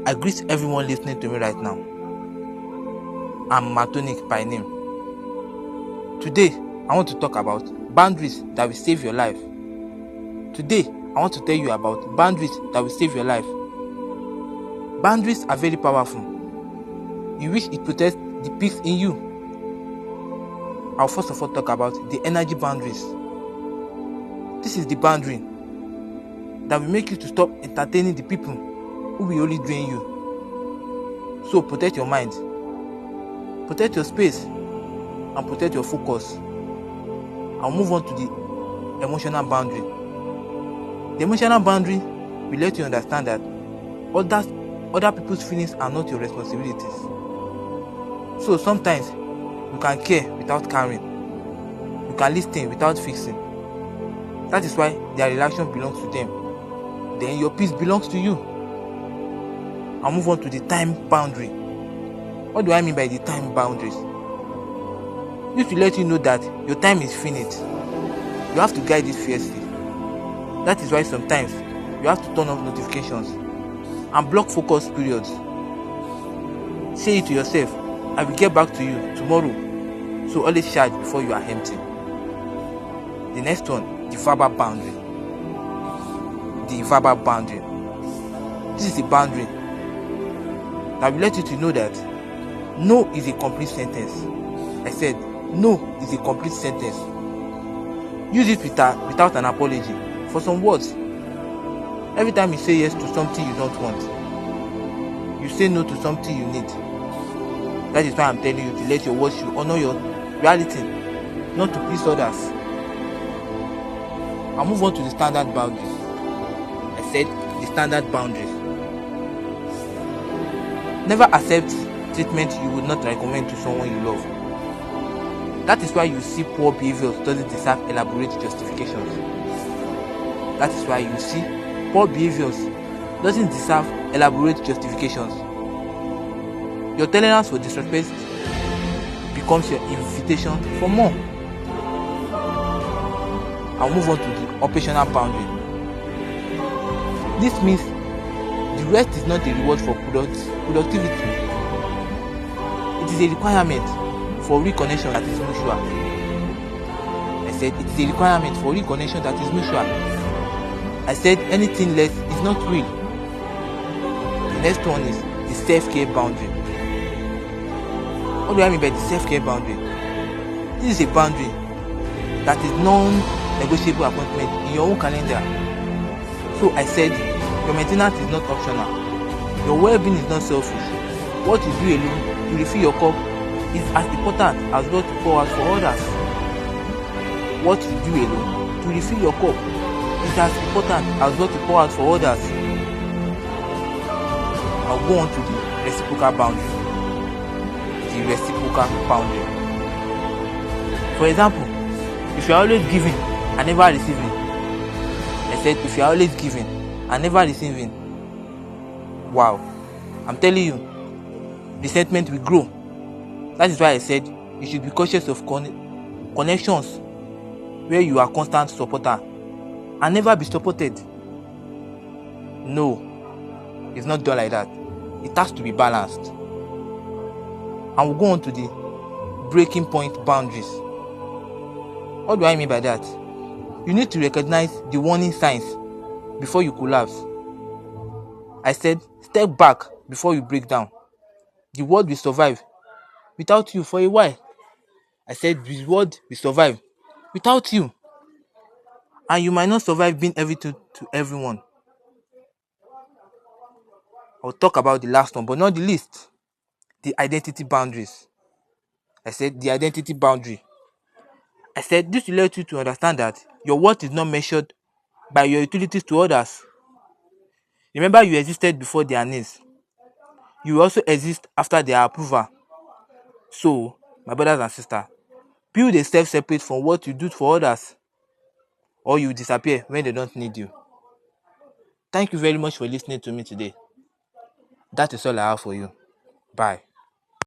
I greet everyone listening to me right now. I'm Matonic by name. Today, I want to talk about boundaries that will save your life. Today, I want to tell you about boundaries that will save your life. Boundaries are very powerful. You wish it protects the peace in you. I'll first of all talk about the energy boundaries. This is the boundary that will make you to stop entertaining the people who will only drain you. So protect your mind, protect your space, and protect your focus. I'll move on to the emotional boundary. The emotional boundary will let you understand that other people's feelings are not your responsibilities. So sometimes you can care without caring. You can listen without fixing. That is why their reaction belongs to them. Then your peace belongs to you. I'll move on to the time boundary. What do I mean by the time boundaries? This will let you know that your time is finite. You have to guide it fiercely. That is why sometimes you have to turn off notifications and block focus periods. Say it to yourself, I will get back to you tomorrow. So always charge before you are empty. The next one, the verbal boundary. The verbal boundary. This is a boundary that will let you to know that no is a complete sentence. I said no is a complete sentence. Use it without an apology for some words. Every time you say yes to something you don't want, you say no to something you need. That is why I'm telling you to let your words show honor your reality, not to please others. I'll move on to the standard boundaries. I said the standard boundaries. Never accept treatment you would not recommend to someone you love. That is why you see poor behavior doesn't deserve elaborate justifications. That is why you see poor behaviors doesn't deserve elaborate justifications. Your tolerance for disrespect becomes your invitation for more. I'll move on to the operational boundary. This means the rest is not a reward for productivity. It is a requirement for reconnection that is mutual. I said it is a requirement for reconnection that is mutual. I said anything less is not real. The next one is the self-care boundary. What do I mean by the self-care boundary? This is a boundary that is non-negotiable appointment in your own calendar. So I said your maintenance is not optional. Your well-being is not selfish. What you do alone to refill your cup is as important as what you pour out for others. What you do alone to refill your cup is as important as what you pour out for others. I'll go on to the reciprocal boundary. The reciprocal boundary. For example, if you are always giving and never receiving, I said if you are always giving and never receiving, wow, I'm telling you, resentment will grow. That is why I said you should be cautious of connections where you are constant supporter and never be supported. No, it's not done like that. It has to be balanced. And we'll go on to the breaking point boundaries. What do I mean by that? You need to recognize the warning signs before you collapse. I said step back before you break down. The world will survive without you for a while. I said the world will survive without you. And you might not survive being everything to everyone. I'll talk about the last one, but not the least. The identity boundaries. I said the identity boundary. I said this will let you to understand that your worth is not measured by your utilities to others. Remember, you existed before their needs. You will also exist after their approval. So, my brothers and sisters, build a self separate from what you do for others, or you disappear when they don't need you. Thank you very much for listening to me today. That is all I have for you. Bye.